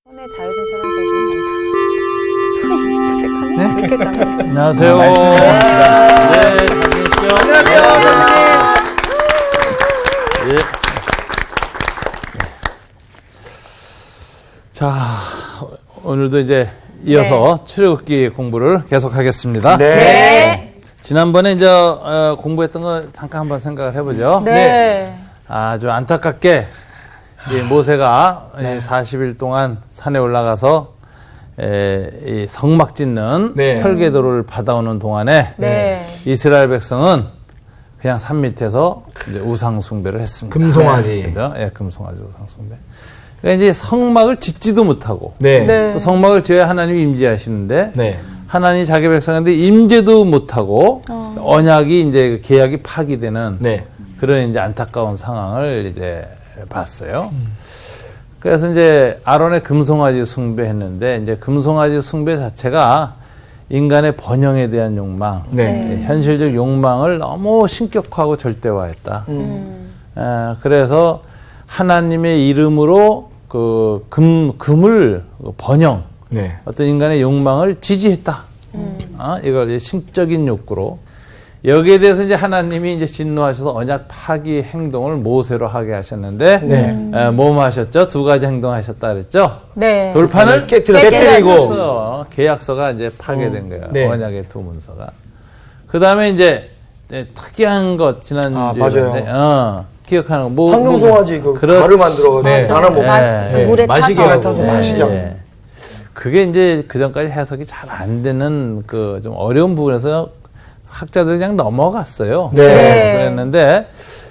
처음에 자유순처럼 저좀 진짜 색하네. 네? 이렇게 땀나. 안녕하세요. 말씀드렸습니다. 네, 잘 지내십시오. 안녕하세요, 선생님. 예. 자, 오늘도 이제 이어서 출애굽기 공부를 계속하겠습니다. 네. 지난번에 이제 공부했던 거 잠깐 한번 생각을 해보죠. 네. 아주 안타깝게 이 모세가 이 40일 동안 산에 올라가서 이 성막 짓는 네. 설계도를 받아오는 동안에 네. 이스라엘 백성은 그냥 산 밑에서 이제 우상 숭배를 했습니다. 금송아지. 그죠? 예, 금송아지 우상 숭배. 그러니까 이제 성막을 짓지도 못하고 네. 네. 또 성막을 지어야 하나님이 임재하시는데 네. 하나님이 자기 백성한테 임재도 못하고 언약이 이제 그 계약이 파기되는 네. 그런 이제 안타까운 상황을 이제 봤어요. 그래서 이제 아론의 금송아지 숭배했는데 이제 금송아지 숭배 자체가 인간의 번영에 대한 욕망, 네. 현실적 욕망을 너무 신격화하고 절대화했다. 그래서 하나님의 이름으로 그 금을 번영, 네. 어떤 인간의 욕망을 지지했다. 이걸 이제 신적인 욕구로. 여기에 대해서 이제 하나님이 이제 진노하셔서 언약 파기 행동을 모세로 하게 하셨는데, 네. 뭐 하셨죠? 두 가지 행동하셨다 그랬죠? 네. 돌판을 깨뜨리고. 계약서가 이제 파괴된 거예요. 네. 언약의 두 문서가. 그 다음에 이제 특이한 것, 지난주에. 맞아요. 기억하는 거. 뭐, 황금송아지 그 그렇지. 가루 만들어가지고 네. 나는 뭐 네. 물에 마시게 타서. 타서 마시죠. 네. 그게 이제 그 전까지 해석이 잘 안 되는 그 좀 어려운 부분에서 학자들이 그냥 넘어갔어요. 네. 그랬는데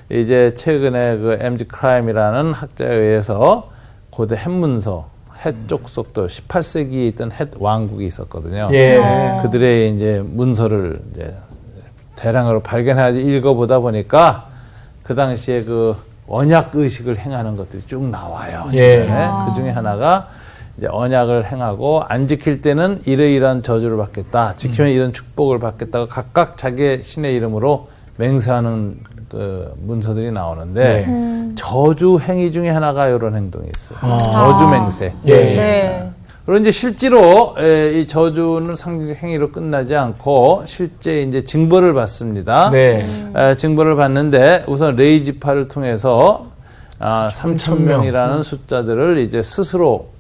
이제 최근에 그 MG 크라임이라는 학자에 의해서 고대 햇문서, 햇 족속도 18세기에 있던 햇 왕국이 있었거든요. 예. 그들의 이제 문서를 이제 대량으로 발견해서 읽어보다 보니까 그 당시에 그 언약 의식을 행하는 것들이 쭉 나와요. 예. 주변에. 그 중에 하나가 이제 언약을 행하고 안 지킬 때는 이러이러한 저주를 받겠다. 지키면 이런 축복을 받겠다고 각각 자기의 신의 이름으로 맹세하는 그 문서들이 나오는데 저주 행위 중에 하나가 이런 행동이 있어요. 저주 맹세. 예. 네. 그리고 이제 실제로 이 저주는 상징적 행위로 끝나지 않고 실제 이제 징벌을 받습니다. 네. 징벌을 받는데 우선 레이 지파를 통해서 3,000명이라는 숫자들을 이제 스스로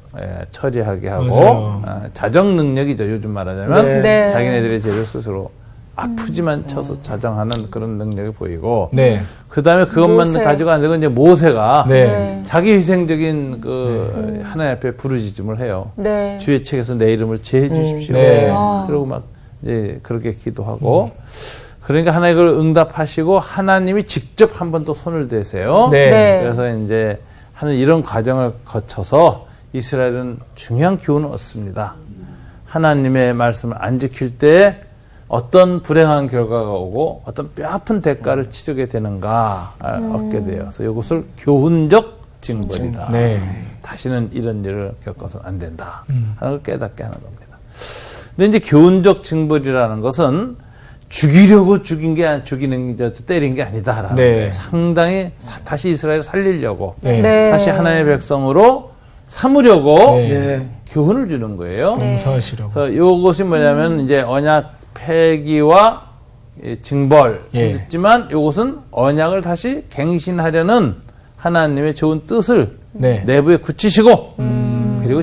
처리하게 하고 자정 능력이죠. 요즘 말하자면 네. 네. 자기네들의 죄를 스스로 아프지만 쳐서 자정하는 그런 능력이 보이고 네. 그 다음에 그것만 모세. 가지고 안 되고 이제 모세가 네. 자기 희생적인 그 하나님 앞에 부르짖음을 해요. 네. 주의 책에서 내 이름을 제해 주십시오. 네. 그리고 막 이제 그렇게 기도하고 그러니까 하나님 그걸 응답하시고 하나님이 직접 한 번 또 손을 대세요. 네. 네. 그래서 이제 하는 이런 과정을 거쳐서 이스라엘은 중요한 교훈을 얻습니다. 하나님의 말씀을 안 지킬 때 어떤 불행한 결과가 오고 어떤 뼈아픈 대가를 치르게 되는가 얻게 돼요. 그래서 이것을 교훈적 징벌이다. 네. 다시는 이런 일을 겪어서는 안 된다 하는 걸 깨닫게 하는 겁니다. 근데 이제 교훈적 징벌이라는 것은 죽이려고 죽이는 게 때린 게 아니다라는 네. 거예요. 상당히 다시 이스라엘을 살리려고 네. 네. 다시 하나님의 백성으로 삼으려고 네. 교훈을 주는 거예요. 봉사하시려고. 그래서 이것이 뭐냐면 이제 언약 폐기와 징벌 있지만 이것은 언약을 다시 갱신하려는 하나님의 좋은 뜻을 네. 내부에 굳히시고 그리고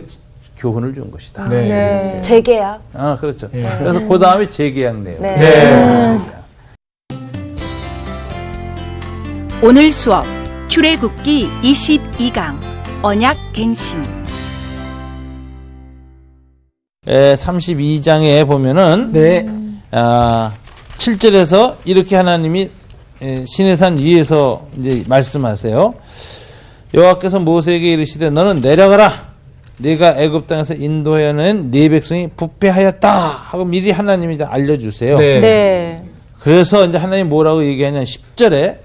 교훈을 준 것이다. 네. 네. 재계약. 그렇죠. 그래서 그 다음에 재계약 내용. 네. 네. 오늘 수업 출애굽기 22강 언약 갱신 32장에 보면은 네. 7절에서 이렇게 하나님이 시내산 위에서 이제 말씀하세요. 여호와께서 모세에게 이르시되 너는 내려가라. 네가 애굽 땅에서 인도하여낸 네 백성이 부패하였다 하고 미리 하나님이 이제 알려주세요. 네. 네. 그래서 이제 하나님 뭐라고 얘기하냐면 10절에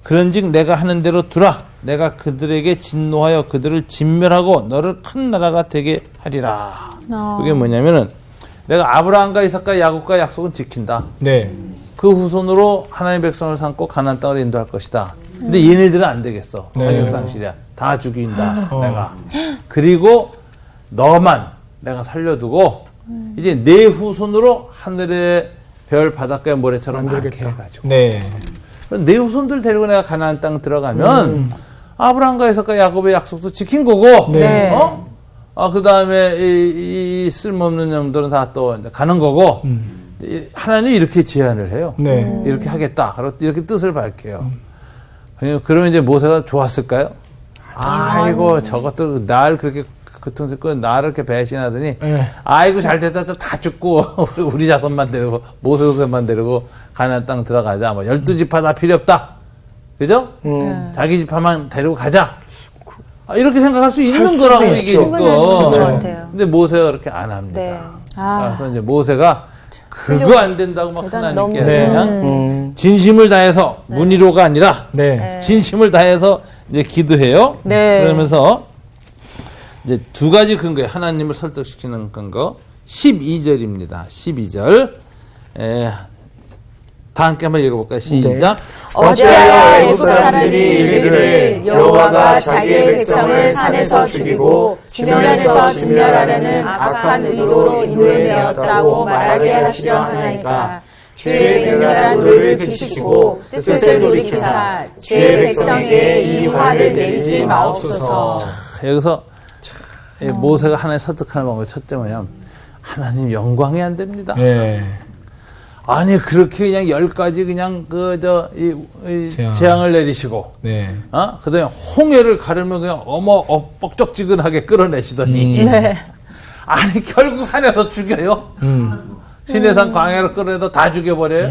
그런즉 내가 하는 대로 두라. 내가 그들에게 진노하여 그들을 진멸하고 너를 큰 나라가 되게 하리라. 그게 뭐냐면은 내가 아브라함과 이삭과 야곱과 약속은 지킨다. 네. 그 후손으로 하나님의 백성을 삼고 가나안 땅을 인도할 것이다. 근데 얘네들은 안 되겠어. 네. 자격상실이야. 다 죽인다. 내가. 그리고 너만 내가 살려두고 이제 내 후손으로 하늘의 별 바닷가의 모래처럼 많게 해가지고 네. 내 후손들 데리고 내가 가나안 땅 들어가면 아브라함과 이삭과 야곱의 약속도 지킨 거고 네. 그 다음에 이 쓸모없는 놈들은 다 또 가는 거고 하나님이 이렇게 제안을 해요. 네. 이렇게 하겠다. 이렇게 뜻을 밝혀요. 그러면 이제 모세가 좋았을까요? 아이고 저것들 날 그렇게 고통스럽고 나를 이렇게 배신하더니 네. 아이고 잘 됐다 다 죽고 우리 자손만 데리고 모세 후손만 데리고 가나안 땅 들어가자. 뭐 12지파 다 필요 없다. 그죠? 자기 지파만 데리고 가자. 이렇게 생각할 수 있는 거라고 이게 충분할 수 있는 것 있고. 같아요. 근데 모세가 그렇게 안 합니다. 네. 그래서 이제 모세가 그거 안 된다고 막 일단 하나님께 너무- 그냥 진심을 다해서 문의로가 아니라 네. 진심을 다해서 이제 기도해요. 네. 그러면서 이제 두 가지 근거에 하나님을 설득시키는 근거 12절입니다. 12절. 다 함께 한번 읽어볼까요? 시작. 어찌하여 애굽 사람들이 이르기를 여호와가 자기의 백성을 산에서 죽이고 지면에서 진멸하려는 악한 의도로 인도되었다고 말하게 하시려 하나이까. 주의 맹렬한 노를 그치시고 뜻을 돌이키사 주의 백성에게 이 화를 내리지 마옵소서. 여기서 모세가 하나님 설득하는 방법이 첫째 뭐냐면 하나님 영광이 안 됩니다. 네. 아니 그렇게 그냥 10가지 그냥 재앙을 내리시고 네. 그다음에 홍해를 가르면 그냥 뻑적지근하게 끌어내시더니 네. 아니 결국 산에서 죽여요. 시내산 광야로 끌어내다 다 죽여버려요.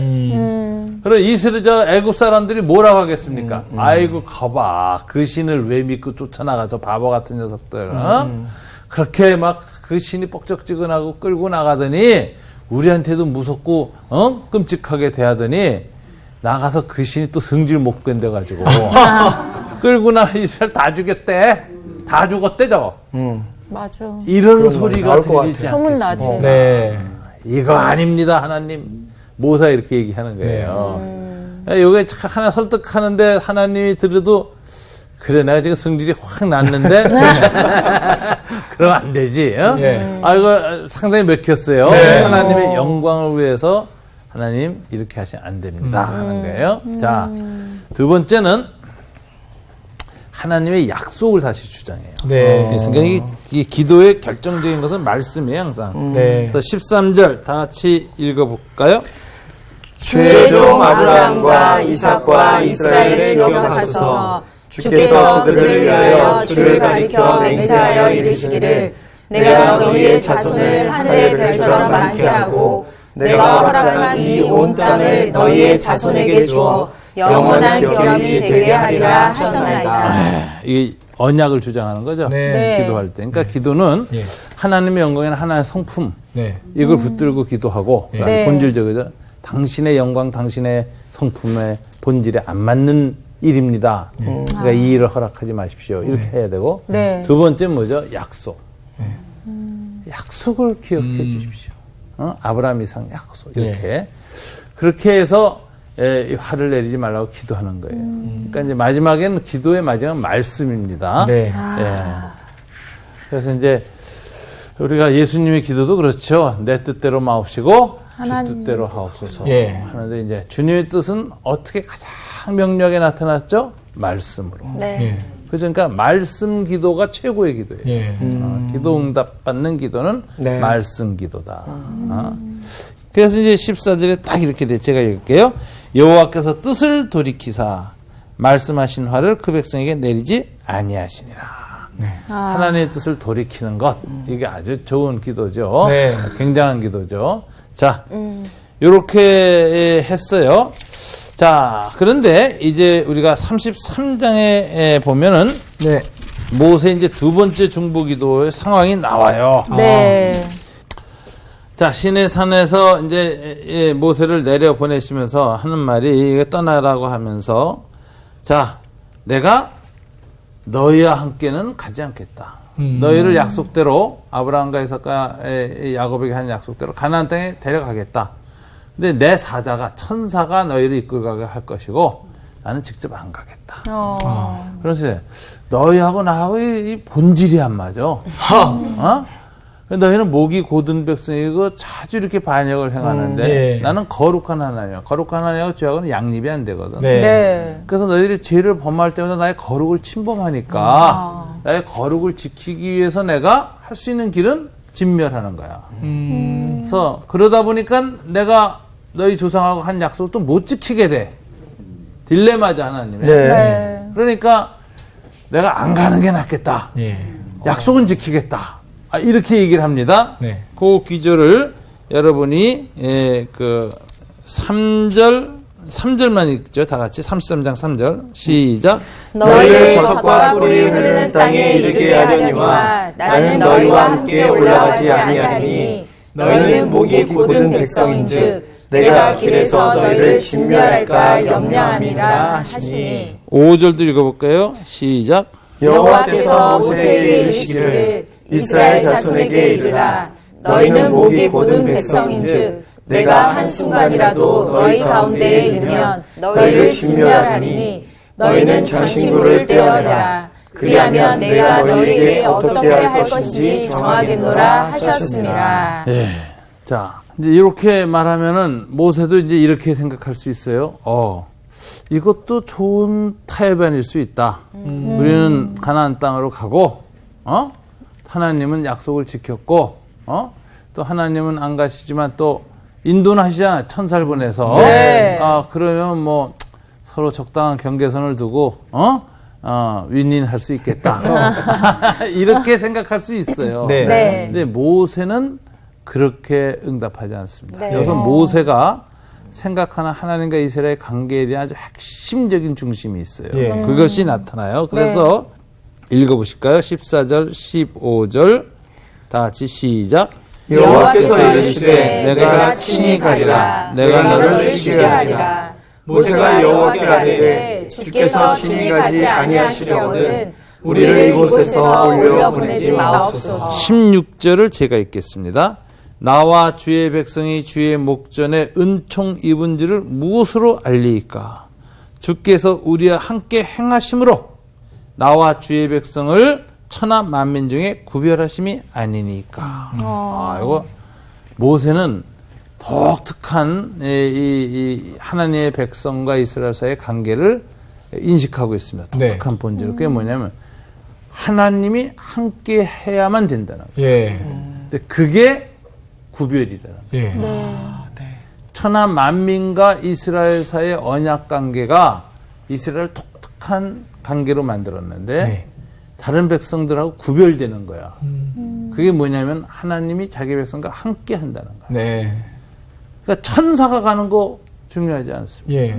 그럼 이스라엘 애굽 사람들이 뭐라고 하겠습니까? 아이고 거봐 그 신을 왜 믿고 쫓아나가서 바보 같은 녀석들. 그렇게 막 그 신이 뻑적지근하고 끌고 나가더니 우리한테도 무섭고 끔찍하게 대하더니 나가서 그 신이 또 성질 못 견뎌가지고 끌고 나 이스라엘 다 죽였대. 다 죽었대 저거. 맞아. 이런 소리가 나올 것 들리지 같아요. 소문 않겠습니까? 나지. 네. 이거 아닙니다 하나님. 모세가 이렇게 얘기하는 거예요. 이게 하나 설득하는데 하나님이 들어도 그래 내가 지금 성질이 확 났는데 그러면 안 되지. 네. 이거 상당히 맥혔어요. 네. 하나님의 영광을 위해서 하나님 이렇게 하시면 안 됩니다 하는 거예요. 자, 두 번째는 하나님의 약속을 다시 주장해요. 네. 그러니까 이 기도의 결정적인 것은 말씀이에요 항상. 네. 그래서 13절 다 같이 읽어볼까요? 주의 종 아브라함과 이삭과 이스라엘을 기억하소서. 주께서 그들을 위하여 주를 가리켜 맹세하여 이르시기를 내가 너희의 자손을 하늘의 별처럼 많게 하고 내가 허락한 이 온 땅을 너희의 자손에게 주어 영원한 기업이 되게 하리라 하셨나이다. 이 언약을 주장하는 거죠. 네. 기도할 때. 그러니까 기도는 예. 하나님의 영광에는 하나의 성품. 네. 이걸 붙들고 기도하고 네. 본질적이죠. 당신의 영광, 당신의 성품의 본질에 안 맞는 일입니다. 그러니까 이 일을 허락하지 마십시오. 이렇게 해야 되고 네. 두 번째 뭐죠? 약속. 약속을 기억해 주십시오. 아브라함 이상 약속 이렇게 그렇게 해서 화를 내리지 말라고 기도하는 거예요. 그러니까 이제 마지막에는 기도의 마지막은 말씀입니다. 네. 그래서 이제 우리가 예수님의 기도도 그렇죠. 내 뜻대로 마옵시고 하나님. 주 뜻대로 하옵소서. 예. 하는데 이제 주님의 뜻은 어떻게 가장 명료하게 나타났죠? 말씀으로. 네. 예. 그러니까 말씀 기도가 최고의 기도예요. 예. 기도 응답 받는 기도는 네. 말씀 기도다. 그래서 이제 14절에 딱 이렇게 돼. 제가 읽을게요. 여호와께서 뜻을 돌이키사 말씀하신 화를 그 백성에게 내리지 아니하시니라. 하나님의 뜻을 돌이키는 것. 이게 아주 좋은 기도죠. 네. 굉장한 기도죠. 자, 요렇게 했어요. 자, 그런데 이제 우리가 33장에 보면은 네. 모세 이제 두 번째 중보 기도의 상황이 나와요. 네. 자, 시내산에서 이제 모세를 내려 보내시면서 하는 말이 이거 떠나라고 하면서 자, 내가 너희와 함께는 가지 않겠다. 너희를 약속대로 아브라함과 이삭과 야곱에게 한 약속대로 가나안 땅에 데려가겠다. 근데 내 사자가 천사가 너희를 이끌어가게 할 것이고 나는 직접 안 가겠다. 그래서 너희하고 나하고 이 본질이 안 맞아. 어? 너희는 목이 고든 백성이고 자주 이렇게 반역을 행하는데 예. 나는 거룩한 하나님이야. 거룩한 하나님하고 죄하고는 양립이 안 되거든. 네. 네. 그래서 너희들이 죄를 범할 때마다 나의 거룩을 침범하니까 나의 거룩을 지키기 위해서 내가 할 수 있는 길은 진멸하는 거야. 그래서 그러다 보니까 내가 너희 조상하고 한 약속을 또 못 지키게 돼. 딜레마죠, 하나님의. 네. 그러니까 내가 안 가는 게 낫겠다. 예. 약속은 지키겠다. 이렇게 얘기를 합니다. 네. 그 기절을 여러분이 그 3절만 읽죠. 다 같이 33장 3절 시작. 너희를 젖과 꿀이 흐르는 땅에 이르게 하려니와 나는 너희와 함께 올라가지 아니하리니 너희는 목이 고든 백성인즉 내가 길에서 너희를 진멸할까 염려함이라 하시니. 5절도 읽어볼까요? 시작. 여호와께서 모세에게 이르시기를 이스라엘 자손에게 이르라 너희는 목이 고든 백성인즉 내가 한순간이라도 너희 가운데에 있으면 너희를 진멸하리니 너희는 전신구를 떼어내라 그리하면 내가 너희에게 어떻게 할 것인지 정하겠노라 하셨습니다. 예. 자, 이제 이렇게 말하면은 모세도 이제 이렇게 생각할 수 있어요. 이것도 좋은 타협안일 수 있다. 우리는 가나안 땅으로 가고, 하나님은 약속을 지켰고, 또 하나님은 안 가시지만 또 인도는 하시잖아. 천사를 보내서. 네. 그러면 뭐 서로 적당한 경계선을 두고, 윈윈할 수 있겠다. 이렇게 생각할 수 있어요. 네. 네. 근데 모세는 그렇게 응답하지 않습니다. 네. 여기서 모세가 생각하는 하나님과 이스라엘의 관계에 대한 아주 핵심적인 중심이 있어요. 예. 그것이 나타나요. 그래서 읽어보실까요? 14절, 15절 다 같이 시작. 여호와께서 이르시되 내가 친히 가리라 내가 너를 쉬게 하리라. 모세가 여호와께 아뢰되 주께서 친히 가지 아니하시려거든 우리를 이곳에서 올려 보내지 마옵소서. 16절을 제가 읽겠습니다. 나와 주의 백성이 주의 목전에 은총 입은지를 무엇으로 알리이까? 주께서 우리와 함께 행하심으로 나와 주의 백성을 천하 만민 중에 구별하심이 아니니까. 이거 모세는 독특한 이 하나님의 백성과 이스라엘 사이의 관계를 인식하고 있습니다. 독특한 본질. 그게 뭐냐면 하나님이 함께 해야만 된다는 거예요. 예. 근데 그게 구별이라는 거예요. 예. 천하 만민과 이스라엘 사이의 언약 관계가 이스라엘 독특한 관계로 만들었는데 네. 다른 백성들하고 구별되는 거야. 그게 뭐냐면 하나님이 자기 백성과 함께 한다는 거야. 네. 그러니까 천사가 가는 거 중요하지 않습니다. 예.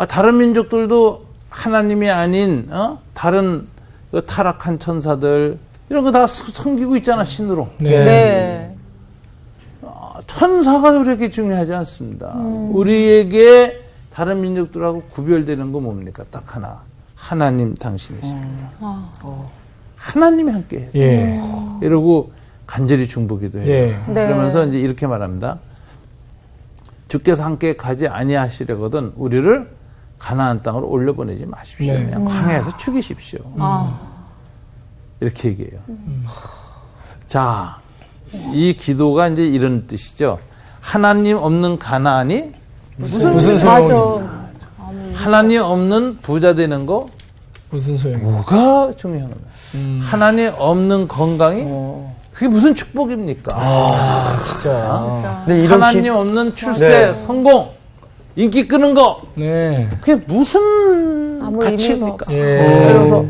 다른 민족들도 하나님이 아닌 다른 그 타락한 천사들 이런 거 다 섬기고 있잖아, 신으로. 네. 네. 천사가 그렇게 중요하지 않습니다. 우리에게 다른 민족들하고 구별되는 건 뭡니까? 딱 하나. 하나님 당신이십니다. 하나님이 함께 해요. 예. 이러고 간절히 중보기도 해요. 예. 네. 그러면서 이제 이렇게 말합니다. 주께서 함께 가지 아니하시려거든 우리를 가나안 땅으로 올려보내지 마십시오. 네. 그냥 광야에서 죽이십시오. 이렇게 얘기해요. 자, 이 기도가 이제 이런 뜻이죠. 하나님 없는 가나안이 무슨 소용이? 맞아. 하나님 없는 부자 되는 거 무슨 소용이? 뭐가 중요한 거예요. 하나님 없는 건강이 그게 무슨 축복입니까? 진짜. 네, 하나님 없는 출세, 네. 성공, 인기 끄는 거 네. 그게 무슨 아무 가치입니까? 의미가 예. 그래서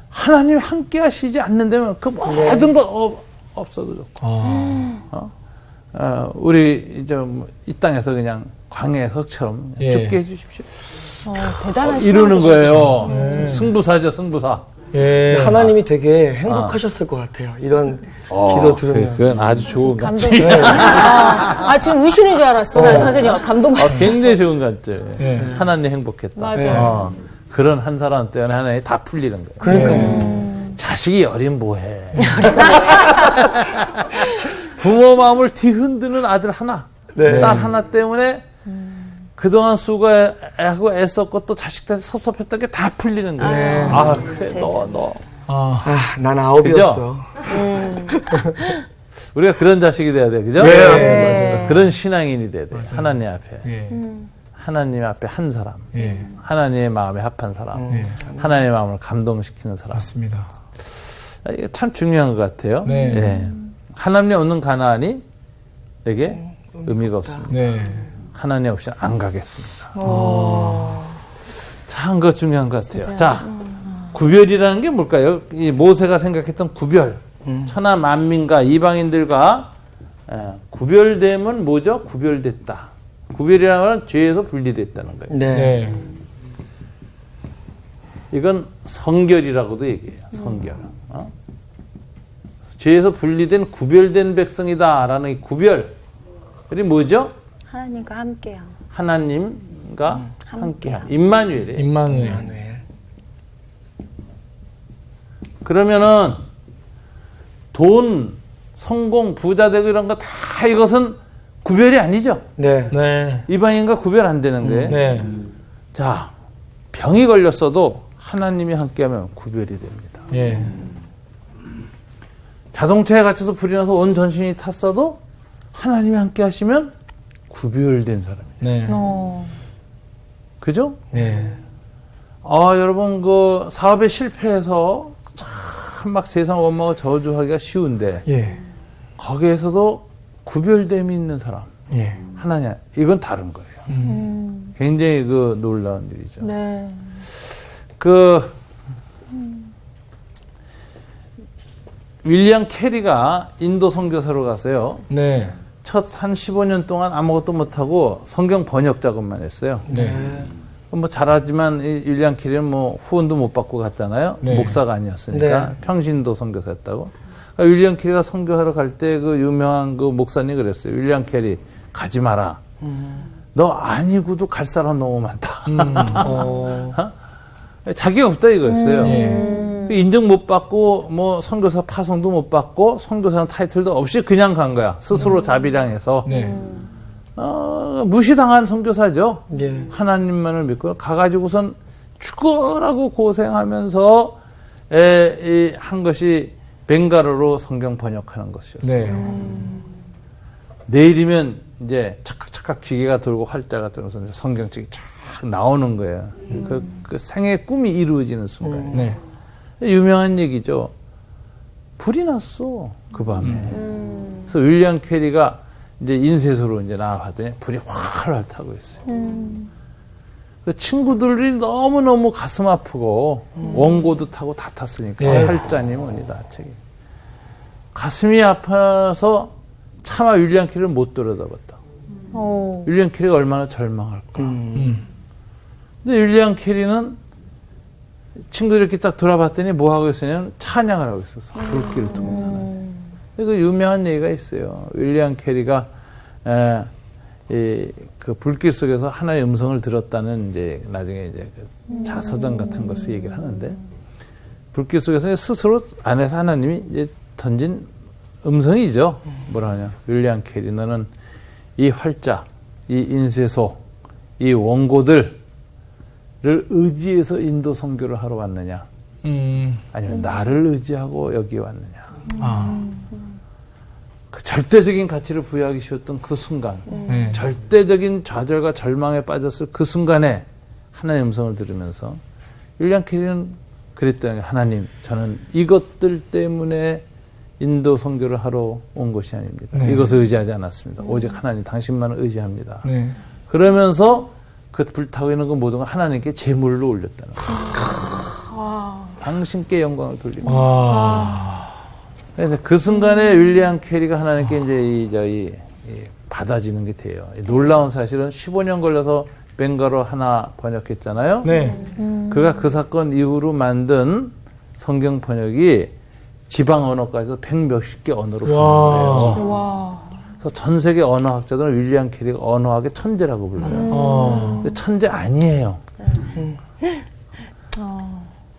하나님 함께 하시지 않는다면 그 모든 거 없어도 좋고 우리 이제 이 땅에서 그냥 광야의 석처럼 예. 죽게 해주십시오. 대단한 이러는 거예요. 네. 승부사죠, 승부사. 예. 하나님이 되게 행복하셨을 것 같아요. 이런 기도 들으면. 그건 아주 좋은 것 감동. 지금 우시는 줄 알았어. 난 선생님 감동받았어. 굉장히 좋은 관점. 예. 하나님 행복했다. 맞아요. 그런 한 사람 때문에 하나님이 다 풀리는 거예요. 그러니까요. 자식이 어린 뭐해. 부모 마음을 뒤흔드는 아들 하나, 네. 딸 하나 때문에 그동안 수고하고 애썼고 또 자식들한테 섭섭했던 게 다 풀리는 거예요. 그래, 너. 난 9이었어. 우리가 그런 자식이 돼야 돼, 그죠? 네, 맞습니다. 그런 신앙인이 돼야 돼. 하나님 앞에. 예. 하나님 앞에 한 사람. 예. 하나님의 마음에 합한 사람. 예. 하나님의 마음을 감동시키는 사람. 맞습니다. 이게 참 중요한 것 같아요. 네. 예. 하나님 없는 가나안이 내게 의미가 없습니다. 네. 하나님 없이는 안 가겠습니다. 참, 그거 중요한 것 같아요. 자, 구별이라는 게 뭘까요? 이 모세가 생각했던 구별. 천하 만민과 이방인들과 구별됨은 뭐죠? 구별됐다. 구별이라는 건 죄에서 분리됐다는 거예요. 네. 네. 이건 성결이라고도 얘기해요. 성결. 죄에서 분리된 구별된 백성이다라는 이 구별이 뭐죠? 하나님과 함께요. 하나님과 함께함. 함께함. 임마누엘이에요. 임마누엘. 그러면은 돈, 성공, 부자 되고 이런 거 다 이것은 구별이 아니죠. 네. 네. 이방인과 구별 안 되는 거예요. 네. 자, 병이 걸렸어도 하나님이 함께하면 구별이 됩니다. 예. 자동차에 갇혀서 불이 나서 온 전신이 탔어도 하나님이 함께 하시면 구별된 사람이에요. 네. 그죠? 네. 여러분, 그 사업에 실패해서 참 막 세상 원망을 저주하기가 쉬운데 예. 거기에서도 구별됨이 있는 사람. 예. 하나님, 이건 다른 거예요. 굉장히 그 놀라운 일이죠. 네. 윌리엄 캐리가 인도 선교사로 가서요. 네. 첫 한 15년 동안 아무것도 못하고 성경 번역 작업만 했어요. 네. 뭐 잘하지만 이 윌리엄 캐리는 뭐 후원도 못 받고 갔잖아요. 네. 목사가 아니었으니까 네. 평신도 선교사였다고. 그러니까 윌리엄 캐리가 선교하러 갈 때 그 유명한 그 목사님이 그랬어요. 윌리엄 캐리 가지 마라. 너 아니고도 갈 사람 너무 많다. 자기가 없다 이거였어요. 예. 인정 못 받고 뭐 선교사 파송도 못 받고 선교사는 타이틀도 없이 그냥 간 거야. 스스로 자비량해서. 네. 무시당한 선교사죠. 예. 하나님만을 믿고 가가지고선 죽으라고 고생하면서 한 것이 벵가로로 성경 번역하는 것이었어요. 네. 내일이면 이제 착각 기계가 돌고 활자가 들어서 이제 성경책이 쫙 나오는 거예요. 그 생의 꿈이 이루어지는 순간. 네. 유명한 얘기죠. 불이 났어 그 밤에. 그래서 윌리엄 캐리가 이제 인쇄소로 이제 나와봤더니 불이 활활 타고 있어요. 그 친구들이 너무너무 가슴 아프고 원고도 타고 다 탔으니까 예. 활자니 뭐니 다 책이. 가슴이 아파서 차마 윌리엄 캐리를 못 들여다봤다. 윌리엄 캐리가 얼마나 절망할까. 근데 윌리엄 캐리는 친구들이 이렇게 딱 돌아봤더니 뭐 하고 있었냐면 찬양을 하고 있었어. 불길을 통해서. 그 유명한 얘기가 있어요. 윌리엄 캐리가 그 불길 속에서 하나의 음성을 들었다는 이제 나중에 이제 그 자서전 같은 것을 얘기를 하는데 불길 속에서 스스로 안에서 하나님이 이제 던진 음성이죠. 뭐라 하냐. 윌리엄 캐리 너는 이 활자, 이 인쇄소, 이 원고들을 의지해서 인도 선교를 하러 왔느냐. 아니면 나를 의지하고 여기 왔느냐. 그 절대적인 가치를 부여하기 쉬웠던 그 순간, 네. 절대적인 좌절과 절망에 빠졌을 그 순간에 하나님의 음성을 들으면서 윌리엄 캐리는 그랬더니 하나님, 저는 이것들 때문에 인도 선교를 하러 온 것이 아닙니다. 네. 이것을 의지하지 않았습니다. 오직 하나님, 당신만을 의지합니다. 네. 그러면서 그 불타고 있는 그 모든 걸 하나님께 제물로 올렸다는 거예요. 당신께 영광을 돌립니다. 그래서 그 순간에 윌리엄 캐리가 하나님께 이제 받아지는 게 돼요. 놀라운 사실은 15년 걸려서 벵가로 하나 번역했잖아요. 네. 그가 그 사건 이후로 만든 성경 번역이 지방 언어까지도 100몇십 개 언어로 번역을 해요. 그래서 전 세계 언어학자들은 윌리엄 캐리가 언어학의 천재라고 불러요. 근데 천재 아니에요.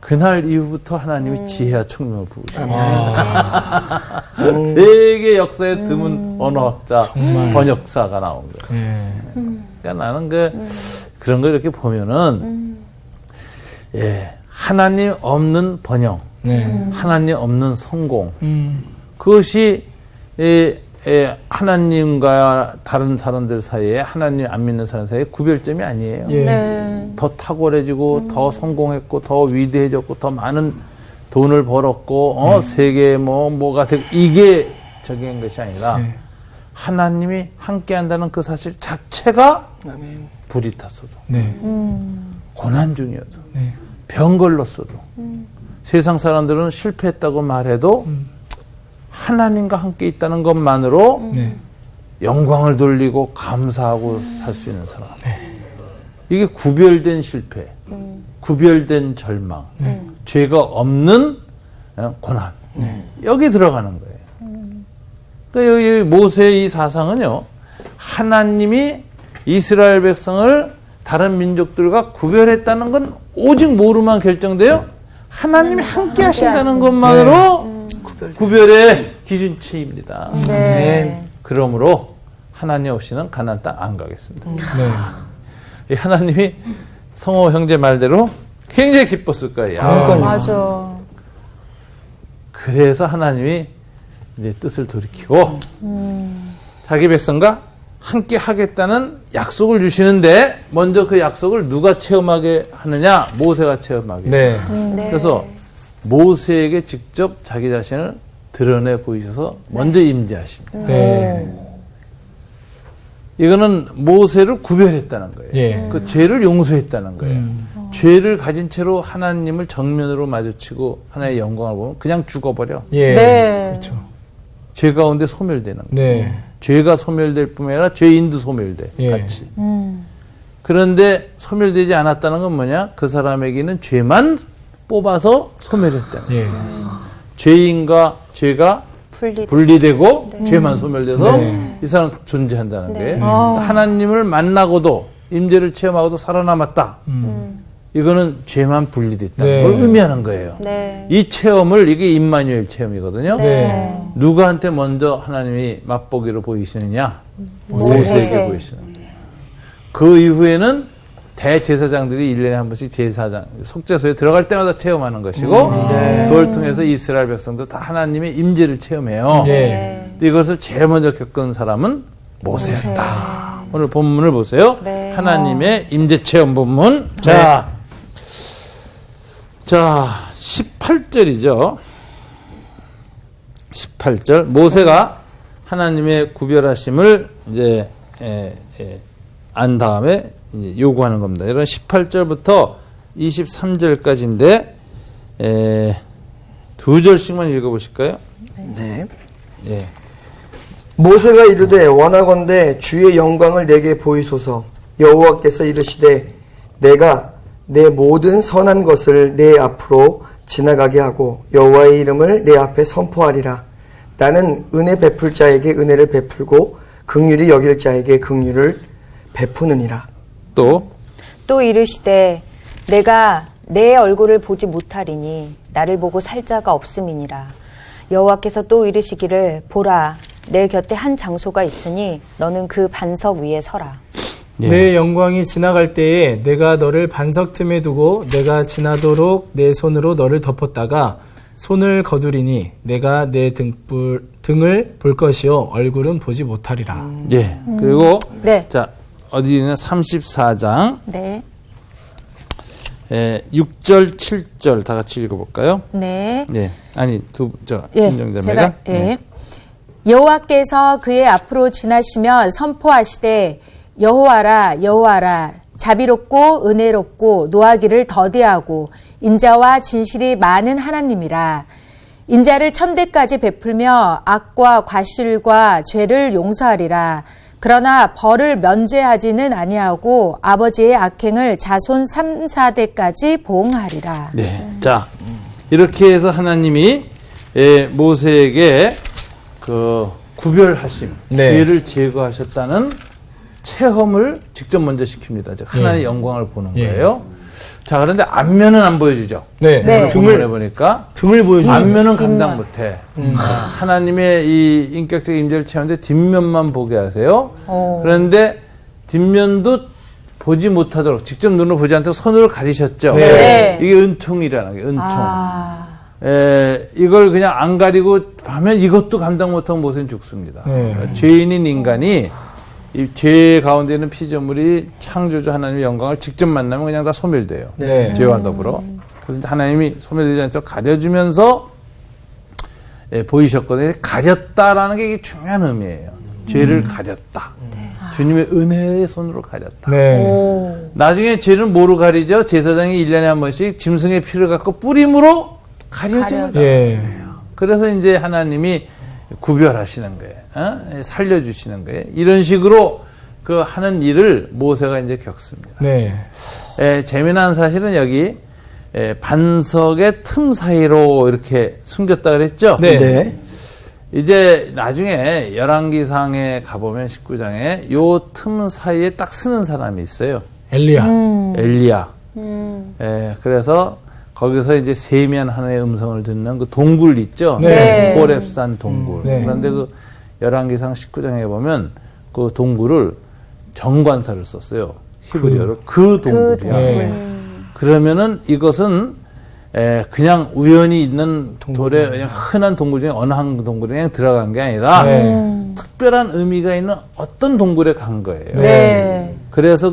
그날 이후부터 하나님이 지혜와 총명을 부으십니다. 세계 역사에 드문 언어학자, 번역사가 나온 거예요. 네. 그러니까 나는 그런 걸 이렇게 보면은 예, 하나님 없는 번영, 네. 하나님 없는 성공, 그것이 하나님과 다른 사람들 사이에 하나님 안 믿는 사람 사이에 구별점이 아니에요. 예. 네. 더 탁월해지고 더 성공했고 더 위대해졌고 더 많은 돈을 벌었고 세계 뭐가 되고 이게 적인 것이 아니라 네. 하나님이 함께한다는 그 사실 자체가 아멘. 불이 탔어도 네. 고난 중이어도 네. 병 걸렸어도 세상 사람들은 실패했다고 말해도 하나님과 함께 있다는 것만으로 네. 영광을 돌리고 감사하고 살 수 있는 사람. 이게 구별된 실패, 구별된 절망, 죄가 없는 고난. 여기 들어가는 거예요. 그러니까 여기 모세의 이 사상은요, 하나님이 이스라엘 백성을 다른 민족들과 구별했다는 건 오직 뭐로만 결정돼요? 하나님이 함께 하신다는 것만으로 구별의 기준치입니다. 네. 그러므로 하나님 없이는 가나안 땅 안 가겠습니다. 네. 이 하나님이 성호 형제 말대로 굉장히 기뻤을 거예요. 맞아. 그래서 하나님이 이제 뜻을 돌이키고 자기 백성과 함께 하겠다는 약속을 주시는데 먼저 그 약속을 누가 체험하게 하느냐? 모세가 체험하게. 네. 그래서 모세에게 직접 자기 자신을 드러내 보이셔서 먼저 임재하십니다. 네. 이거는 모세를 구별했다는 거예요. 예. 그 죄를 용서했다는 거예요. 죄를 가진 채로 하나님을 정면으로 마주치고 하나님의 영광을 보면 그냥 죽어버려. 예. 네. 그렇죠. 죄 가운데 소멸되는 거예요. 네. 죄가 소멸될 뿐만 아니라 죄인도 소멸돼. 예. 같이. 그런데 소멸되지 않았다는 건 뭐냐? 그 사람에게는 죄만 뽑아서 소멸했다는 거예요. 예. 죄인과 죄가 분리되고 죄만 소멸돼서 네. 이 사람 존재한다는 네. 게 하나님을 만나고도 임재를 체험하고도 살아남았다. 이거는 죄만 분리됐다는 네. 걸 의미하는 거예요. 네. 이 체험을 이게 임마누엘 체험이거든요. 네. 누구한테 먼저 하나님이 맛보기로 보이시느냐? 모세. 모세에게 보이시는 거예요. 그 이후에는 대제사장들이 1년에 한 번씩 제사장 속죄소에 들어갈 때마다 체험하는 것이고 그걸 통해서 이스라엘 백성도 다 하나님의 임재를 체험해요. 예. 근데 이것을 제일 먼저 겪은 사람은 모세였다. 오늘 본문을 보세요. 네. 하나님의 임재 체험 본문. 자, 18절이죠. 18절. 모세가 하나님의 구별하심을 이제 안 다음에 이제 요구하는 겁니다. 이런 18절부터 23절까지인데 두 절씩만 읽어보실까요? 네. 예. 모세가 이르되 원하건대 주의 영광을 내게 보이소서. 여호와께서 이르시되 내가 내 모든 선한 것을 내 앞으로 지나가게 하고 여호와의 이름을 내 앞에 선포하리라. 나는 은혜 베풀 자에게 은혜를 베풀고 긍휼히 여길 자에게 긍휼을 베푸느니라. 또 이르시되 내가 내 얼굴을 보지 못하리니 나를 보고 살 자가 없음이니라. 여호와께서 또 이르시기를 보라 내 곁에 한 장소가 있으니 너는 그 반석 위에 서라. 예. 내 영광이 지나갈 때에 내가 너를 반석 틈에 두고 내가 지나도록 내 손으로 너를 덮었다가 손을 거두리니 내가 내 등을 볼 것이요 얼굴은 보지 못하리라. 예. 그리고 네. 자 어디냐 34장 네. 6절 7절 다 같이 읽어볼까요? 네. 네. 아니 예. 인정자매가 제가 여호와께서 그의 앞으로 지나시며 선포하시되 여호와라 여호와라 자비롭고 은혜롭고 노하기를 더디하고 인자와 진실이 많은 하나님이라. 인자를 천대까지 베풀며 악과 과실과 죄를 용서하리라. 그러나 벌을 면제하지는 아니하고 아버지의 악행을 자손 3, 4대까지 보응하리라. 네. 자, 이렇게 해서 하나님이 모세에게 그 구별하심, 네. 죄를 제거하셨다는 체험을 직접 먼저 시킵니다. 즉 하나님의 영광을 보는 예. 거예요. 자, 그런데 앞면은 안 보여주죠. 네. 네. 등을 해보니까 등을 보여주시죠. 앞면은 감당 못해. 하나님의 이 인격적 임재를 체험하는데 뒷면만 보게 하세요. 그런데 뒷면도 보지 못하도록 직접 눈으로 보지 않도록 손으로 가리셨죠. 네. 이게 은총이라는 게 은총. 아. 이걸 그냥 안 가리고 하면 이것도 감당 못하고 모세는 죽습니다. 네. 죄인인 인간이 이 죄 가운데 있는 피조물이 창조주 하나님의 영광을 직접 만나면 그냥 다 소멸돼요. 네. 죄와 더불어. 그래서 하나님이 소멸되지 않도록 가려주면서 보이셨거든요. 가렸다라는 게 이게 중요한 의미예요. 죄를 가렸다. 주님의 은혜의 손으로 가렸다. 네. 오. 나중에 죄를 뭐로 가리죠? 제사장이 1년에 한 번씩 짐승의 피를 갖고 뿌림으로 가려줍니다. 예. 그래서 이제 하나님이 구별하시는 거예요. 살려주시는 거예요. 이런 식으로 그 하는 일을 모세가 이제 겪습니다. 네. 재미난 사실은 여기 반석의 틈 사이로 이렇게 숨겼다 그랬죠? 네. 네. 이제 나중에 열왕기상에 가보면 19장에 요 틈 사이에 딱 쓰는 사람이 있어요. 엘리야. 엘리야. 그래서 거기서 이제 세미한 하나님의 음성을 듣는 그 동굴 있죠? 네. 호렙산 동굴. 네. 그런데 그 열왕기상 19장에 보면 그 동굴을 정관사를 썼어요. 히브리어로 그 동굴이야. 네. 그러면은 이것은 그냥 우연히 있는 돌에 그냥 흔한 동굴 중에 어느 한 동굴에 그냥 들어간 게 아니라 네. 특별한 의미가 있는 어떤 동굴에 간 거예요. 네. 그래서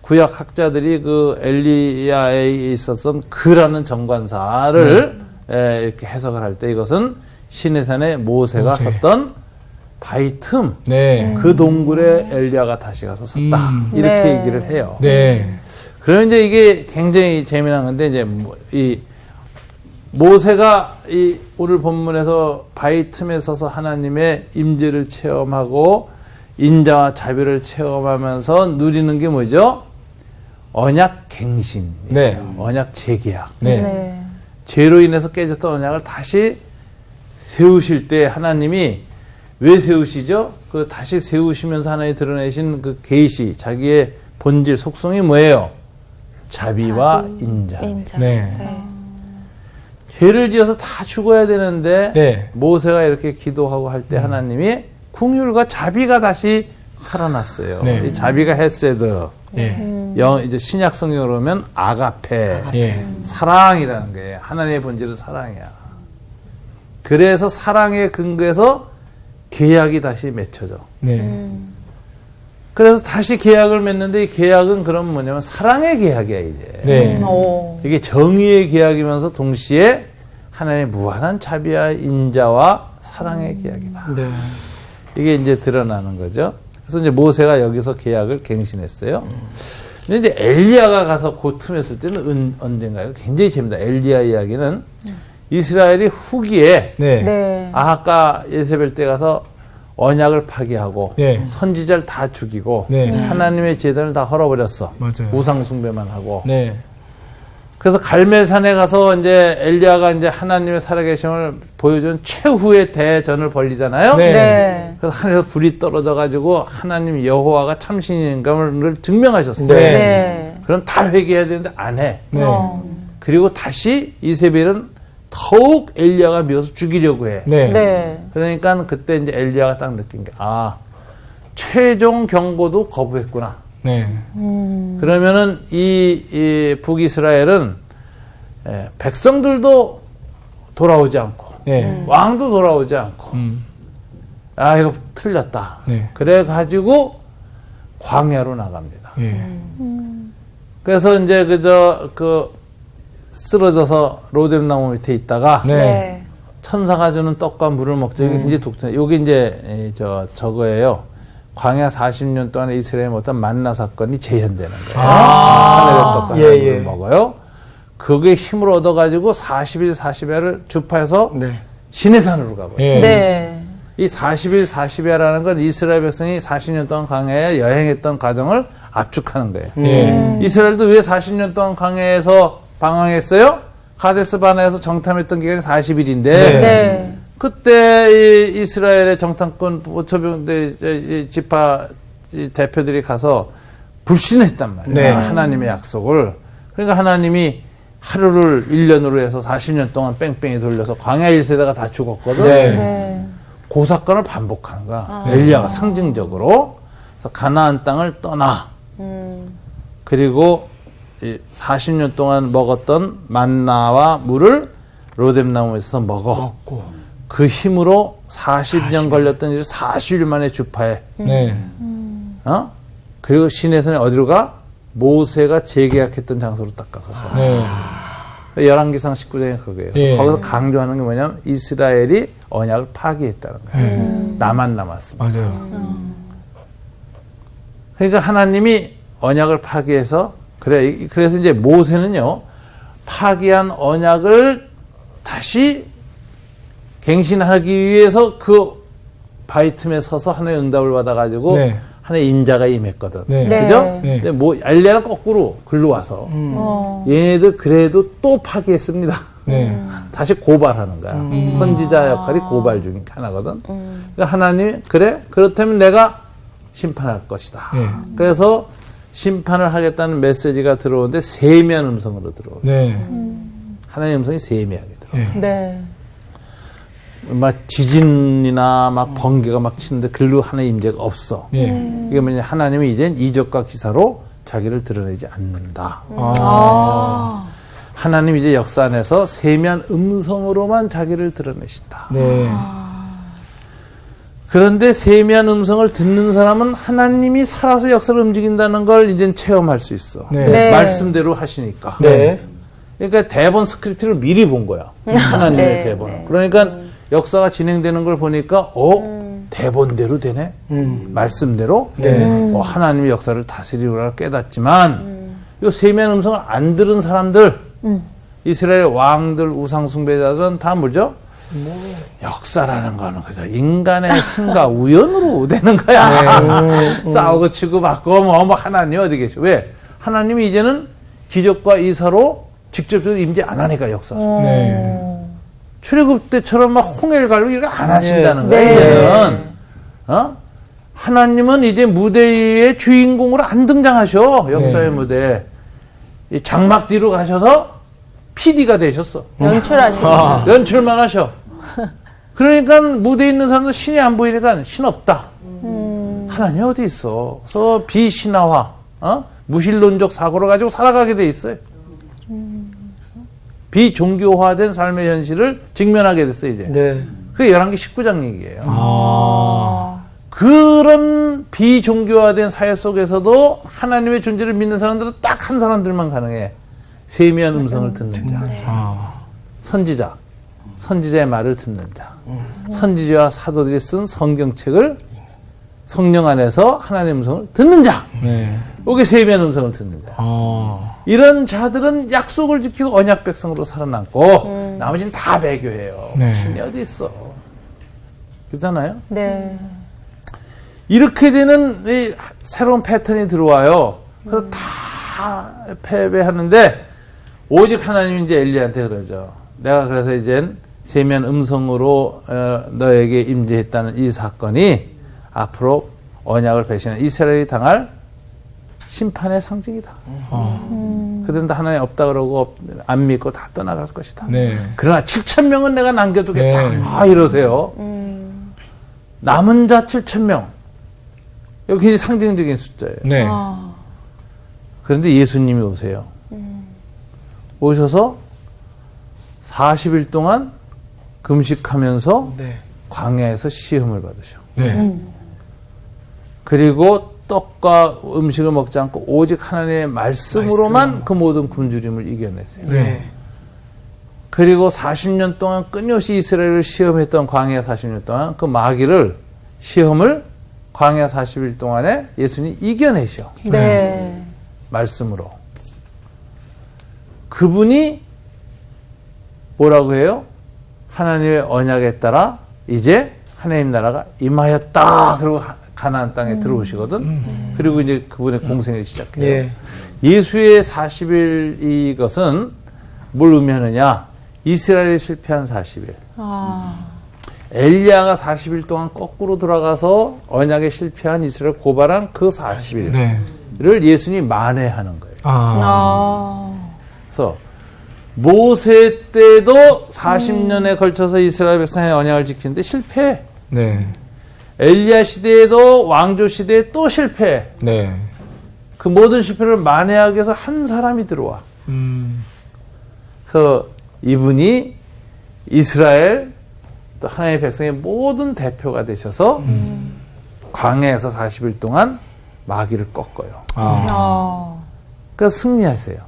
구약 학자들이 그 엘리야에 있었던 그라는 정관사를 이렇게 해석을 할 때 이것은 시내산에 모세가 섰던 바위 틈, 네. 그 동굴에 엘리야가 다시 가서 섰다. 이렇게 네. 얘기를 해요. 네. 그러면 이제 이게 굉장히 재미난 건데 이제 이 모세가 이 오늘 본문에서 바위 틈에 서서 하나님의 임재를 체험하고 인자와 자비를 체험하면서 누리는 게 뭐죠? 언약 갱신, 네. 언약 재계약. 네. 네. 죄로 인해서 깨졌던 언약을 다시 세우실 때 하나님이 왜 세우시죠? 그 다시 세우시면서 하나님이 드러내신 그 계시, 자기의 본질, 속성이 뭐예요? 자비와 인자. 인자. 네. 죄를 지어서 다 죽어야 되는데 네. 모세가 이렇게 기도하고 할 때 하나님이 궁율과 자비가 다시 살아났어요. 네. 이 자비가 헤세드. 예. 이제 신약 성경으로 보면 아가페. 예. 사랑이라는 거예요. 하나님의 본질은 사랑이야. 그래서 사랑에 근거해서 계약이 다시 맺혀져. 네. 그래서 다시 계약을 맺는데 이 계약은 그럼 뭐냐면 사랑의 계약이야, 이제. 네. 오. 이게 정의의 계약이면서 동시에 하나님의 무한한 자비와 인자와 사랑의 계약이다. 네. 이게 이제 드러나는 거죠. 그래서 이제 모세가 여기서 계약을 갱신했어요. 근데 이제 엘리야가 가서 그 틈에 쓸 때는 언젠가요? 굉장히 재밌다. 엘리야 이야기는 이스라엘이 후기에 네. 네. 아하가 예세벨 때 가서 언약을 파기하고 네. 선지자를 다 죽이고 네. 하나님의 제단을 다 헐어버렸어. 맞아요. 우상 숭배만 하고. 네. 그래서 갈멜산에 가서 이제 엘리야가 이제 하나님의 살아계심을 보여준 최후의 대전을 벌리잖아요. 네. 네. 그래서 하늘에서 불이 떨어져 가지고 하나님 여호와가 참신인감을 증명하셨어요. 네. 네. 그럼 다 회개해야 되는데 안 해. 네. 그리고 다시 이세벨은 더욱 엘리야가 미워서 죽이려고 해. 네. 네. 그러니까 그때 이제 엘리야가 딱 느낀 게 최종 경고도 거부했구나. 네. 그러면은 이 북이스라엘은 백성들도 돌아오지 않고 네. 왕도 돌아오지 않고 이거 틀렸다. 네. 그래 가지고 광야로 나갑니다. 예. 그래서 이제 쓰러져서 로뎀나무 밑에 있다가 네. 네. 천사가 주는 떡과 물을 먹죠. 이게 굉장히 독특해요. 여기 이제 저거예요. 광야 40년 동안 이스라엘에 어떤 만나 사건이 재현되는 거예요. 하늘의 떡과 물을 먹어요. 그게 힘을 얻어가지고 40일 40야를 주파해서 네. 시내산으로 가고요. 예. 네. 이 40일 40야라는 건 이스라엘 백성이 40년 동안 광야에 여행했던 과정을 압축하는 거예요. 예. 이스라엘도 왜 40년 동안 광야에서 방황했어요? 카데스 바네에서 정탐했던 기간이 40일인데 네. 그때 이 이스라엘의 정탐권 보초병대 지파 대표들이 가서 불신했단 말이에요. 네. 하나님의 약속을. 그러니까 하나님이 하루를 1년으로 해서 40년 동안 뺑뺑이 돌려서 광야 1세대가 다 죽었거든. 네. 네. 그 사건을 반복하는 거야. 엘리야가 상징적으로. 그래서 가나안 땅을 떠나. 그리고 40년 동안 먹었던 만나와 물을 로뎀나무에서 먹고 그 힘으로 40년 걸렸던 일을 40일 만에 주파해. 네. 그리고 시내산에 어디로 가? 모세가 재계약했던 장소로 딱 가서. 네. 11기상 19장에 그거예요. 예. 거기서 강조하는 게 뭐냐면 이스라엘이 언약을 파기했다는 거예요. 나만 남았습니다. 맞아요. 그러니까 하나님이 언약을 파기해서 그래서 이제 모세는요 파기한 언약을 다시 갱신하기 위해서 그 바위 틈에 서서 하나님의 응답을 받아가지고 네. 하나님의 인자가 임했거든. 네. 그죠? 네. 근데 뭐 엘리야는 거꾸로 글로 와서 얘네들 그래도 또 파기했습니다. 네. 다시 고발하는 거야. 선지자 역할이 고발 중에 하나거든. 그러니까 하나님이 그래? 그렇다면 내가 심판할 것이다. 네. 그래서 심판을 하겠다는 메시지가 들어오는데 세미한 음성으로 들어오죠. 네. 하나님의 음성이 세미하게 들어오죠. 네. 네. 막 지진이나 막 번개가 막 치는데 글로 하나의 임재가 없어. 네. 이게 뭐냐? 하나님이 이젠 이적과 기사로 자기를 드러내지 않는다. 하나님 이제 역사 안에서 세미한 음성으로만 자기를 드러내신다. 네. 그런데 세미한 음성을 듣는 사람은 하나님이 살아서 역사를 움직인다는 걸 이제 체험할 수 있어. 네. 네. 말씀대로 하시니까. 네. 그러니까 대본 스크립트를 미리 본 거야. 하나님의 네, 대본을. 네. 그러니까 역사가 진행되는 걸 보니까 대본대로 되네. 말씀대로. 네. 하나님의 역사를 다스리구나 깨닫지만 이 세미한 음성을 안 들은 사람들 이스라엘 왕들 우상숭배자들은 다 뭐죠? 역사라는 거는 그저 인간의 힘과 우연으로 되는 거야. 싸우고 치고받고 뭐 하나님 어디 계셔? 왜? 하나님이 이제는 기적과 이사로 직접적으로 임재 안 하니까 역사 속에. 네. 출애굽 때처럼 막 홍해를 갈고 이거 안 하신다는 거야. 네. 이제는 하나님은 이제 무대의 주인공으로 안 등장하셔. 역사의 네. 무대. 이 장막 뒤로 가셔서 PD가 되셨어. 연출하시는. 연출만 하셔. 그러니까 무대에 있는 사람들 신이 안 보이니까 신 없다. 하나님 어디 있어? 그래서 비신화화, 무신론적 사고를 가지고 살아가게 돼 있어요. 비종교화된 삶의 현실을 직면하게 됐어요, 이제. 네. 그게 11기 19장 얘기예요. 그런 비종교화된 사회 속에서도 하나님의 존재를 믿는 사람들은 딱 한 사람들만 가능해. 세미한 음성을 듣는 자. 선지자. 선지자의 말을 듣는 자. 선지자와 사도들이 쓴 성경책을 성령 안에서 하나님의 음성을 듣는 자. 네. 이게 세미한 음성을 듣는 자. 이런 자들은 약속을 지키고 언약 백성으로 살아남고 나머지는 다 배교해요. 네. 신이 어디 있어. 그렇잖아요. 네. 이렇게 되는 이 새로운 패턴이 들어와요. 그래서 다 패배하는데 오직 하나님이 이제 엘리야한테 그러죠. 내가 그래서 이젠 세미한 음성으로 너에게 임재했다는 이 사건이 앞으로 언약을 배신한 이스라엘이 당할 심판의 상징이다. 그들은 다 하나님 없다 그러고 안 믿고 다 떠나갈 것이다. 네. 그러나 7,000명은 내가 남겨두겠다. 네. 이러세요. 남은 자 7,000명. 여기 굉장히 상징적인 숫자예요. 네. 그런데 예수님이 오세요. 오셔서 40일 동안 금식하면서 네. 광야에서 시험을 받으셔. 네. 그리고 떡과 음식을 먹지 않고 오직 하나님의 말씀으로만 그 모든 굶주림을 이겨냈어요. 네. 그리고 40년 동안 끊임없이 이스라엘을 시험했던 광야 40년 동안 그 마귀를 시험을 광야 40일 동안에 예수님이 이겨내셔. 네. 말씀으로. 그분이 뭐라고 해요? 하나님의 언약에 따라 이제 하나님 나라가 임하였다. 그리고 가나안 땅에 들어오시거든. 그리고 이제 그분의 공생을 시작해요. 예. 예수의 40일 이것은 뭘 의미하느냐? 이스라엘이 실패한 40일. 엘리야가 40일 동안 거꾸로 돌아가서 언약에 실패한 이스라엘을 고발한 그 40일을 네. 예수님이 만회하는 거예요. 그래서 모세 때도 40년에 걸쳐서 이스라엘 백성의 언약을 지키는데 실패해. 네. 엘리야 시대에도 왕조 시대에 또 실패해. 네. 그 모든 실패를 만회하기 위해서 한 사람이 들어와. 그래서 이분이 이스라엘 또 하나님의 백성의 모든 대표가 되셔서 광야에서 40일 동안 마귀를 꺾어요. 그래서 승리하세요.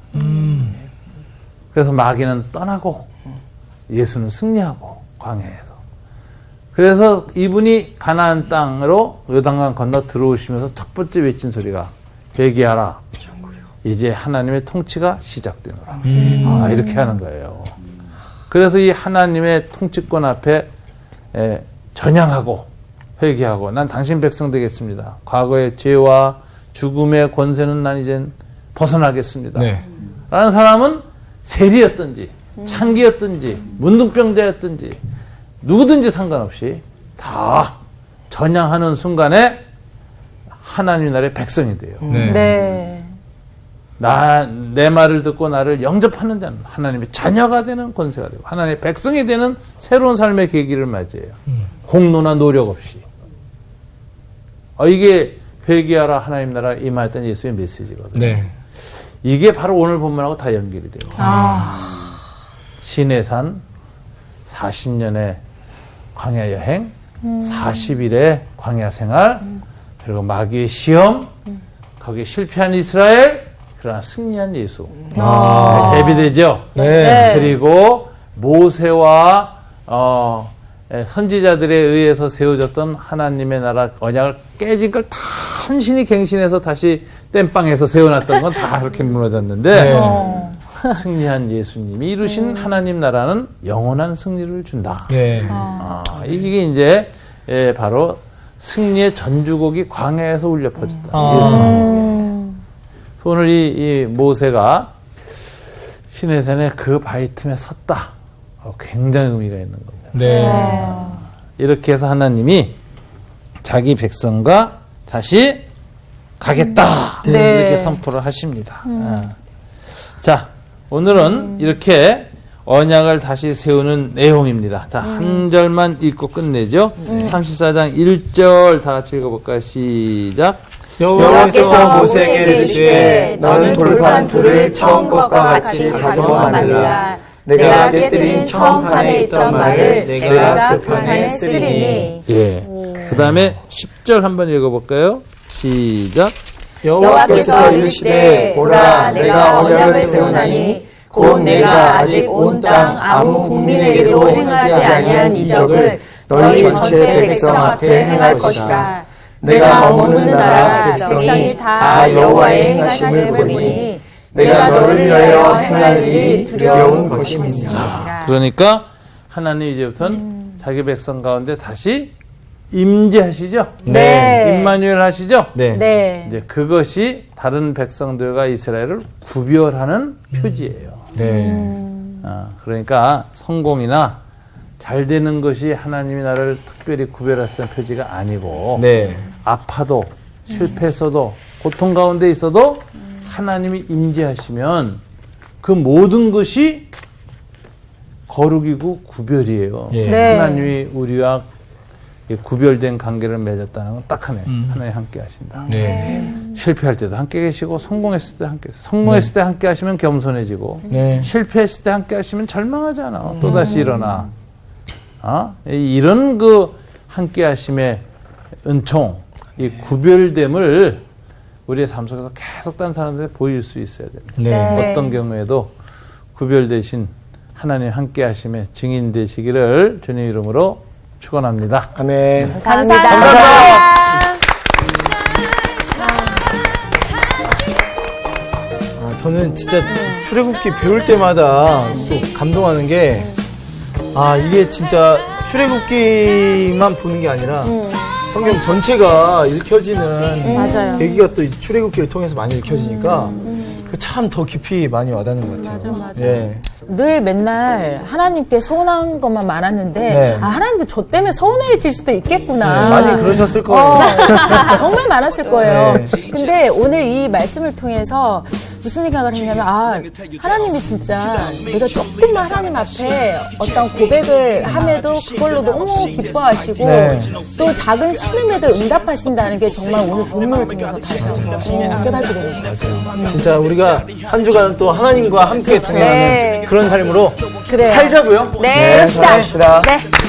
그래서 마귀는 떠나고 예수는 승리하고 광야에서. 그래서 이분이 가나안 땅으로 요단강 건너 들어오시면서 첫 번째 외친 소리가 회개하라. 이제 하나님의 통치가 시작되노라. 이렇게 하는 거예요. 그래서 이 하나님의 통치권 앞에 전향하고 회개하고 난 당신 백성 되겠습니다. 과거의 죄와 죽음의 권세는 난 이젠 벗어나겠습니다. 네. 라는 사람은 세리였든지 창기였든지 문둥병자였든지 누구든지 상관없이 다 전향하는 순간에 하나님 나라의 백성이 돼요. 네. 네. 내 말을 듣고 나를 영접하는 자는 하나님의 자녀가 되는 권세가 되고 하나님의 백성이 되는 새로운 삶의 계기를 맞이해요. 공로나 노력 없이. 이게 회개하라 하나님 나라 임하였던 예수의 메시지거든요. 네. 이게 바로 오늘 본문하고 다 연결이 돼요. 시내산 40년의 광야 여행, 40일의 광야 생활, 그리고 마귀의 시험, 거기에 실패한 이스라엘, 그러나 승리한 예수. 대비되죠. 네. 그리고 모세와 선지자들에 의해서 세워졌던 하나님의 나라 언약을 깨진 걸 탄신히 갱신해서 다시 땜빵에서 세워놨던 건 다 그렇게 무너졌는데 네. 승리한 예수님이 이루신 하나님 나라는 영원한 승리를 준다. 네. 이게 이제 바로 승리의 전주곡이 광야에서 울려 퍼졌다. 아. 예수님에게. 오늘 이 모세가 시내산에 그 바위 틈에 섰다. 굉장히 의미가 있는 겁니다. 네. 이렇게 해서 하나님이 자기 백성과 다시 가겠다. 네. 이렇게 선포를 하십니다. 자, 오늘은 이렇게 언약을 다시 세우는 내용입니다. 자, 한 절만 읽고 끝내죠. 34장 1절 다 같이 읽어볼까요? 시작. 여호와께서 모세에게 이르시되 너는 돌판 둘을 처음 것과 같이 다듬어 만들라. 내가 깨뜨린 처음 판에 있던 말을 내가 그 판에 쓰리니. 예. 그 다음에 10절 한번 읽어볼까요? 시작. 여호와께서 이르시되 보라 내가 언약을 세우나니 곧 내가 아직 온 땅 아무 국민에게도 행하지 아니한 이적을 너희 전체 백성 앞에 행할 것이라. 내가 머무는 나라 백성이 다 여호와의 행하심을 보니 내가 너를 위하여 행할 일이 두려운 것임이니라. 그러니까 하나님 이제부터는 자기 백성 가운데 다시 임재하시죠. 네. 임마누엘 하시죠. 네. 네. 이제 그것이 다른 백성들과 이스라엘을 구별하는 표지예요. 네. 그러니까 성공이나 잘 되는 것이 하나님이 나를 특별히 구별하시는 표지가 아니고 네. 아파도 실패했어도 고통 가운데 있어도 하나님이 임재하시면 그 모든 것이 거룩이고 구별이에요. 예. 네. 하나님이 우리와 구별된 관계를 맺었다는 건 딱 하나예요. 하나님 함께 하신다. 네. 실패할 때도 함께 계시고 성공했을 때 함께 성공했을 때 함께 하시면 겸손해지고 네. 실패했을 때 함께 하시면 절망하지 않아. 또다시 일어나. 이런 그 함께 하심의 은총, 이 구별됨을 우리의 삶 속에서 계속 다른 사람들에 보일 수 있어야 됩니다. 네. 어떤 경우에도 구별되신 하나님 함께 하심의 증인 되시기를 주님 이름으로 축원합니다. 아멘. 감사합니다. 저는 진짜 출애굽기 배울 때마다 또 감동하는 게 이게 진짜 출애굽기만 보는 게 아니라 성경 전체가 읽혀지는 맞아요. 계기가 또 이 출애굽기를 통해서 많이 읽혀지니까 참 더 깊이 많이 와닿는 것 같아요. 맞아. 예. 늘 맨날 하나님께 서운한 것만 많았는데 네. 하나님도 저 때문에 서운해질 수도 있겠구나. 네, 많이 그러셨을 거예요. 정말 많았을 거예요. 네. 근데 오늘 이 말씀을 통해서 무슨 생각을 했냐면, 하나님이 진짜 내가 조금만 하나님 앞에 어떤 고백을 함에도 그걸로 너무 기뻐하시고, 네. 또 작은 신음에도 응답하신다는 게 정말 오늘 본문을 통해서 다시 한번 깨닫게 되는 것 같아요. 진짜 우리가 한 주간 또 하나님과 함께 동행하는 네. 그런 삶으로 그래요. 살자고요. 네, 그럽시다. 살아갑시다. 네.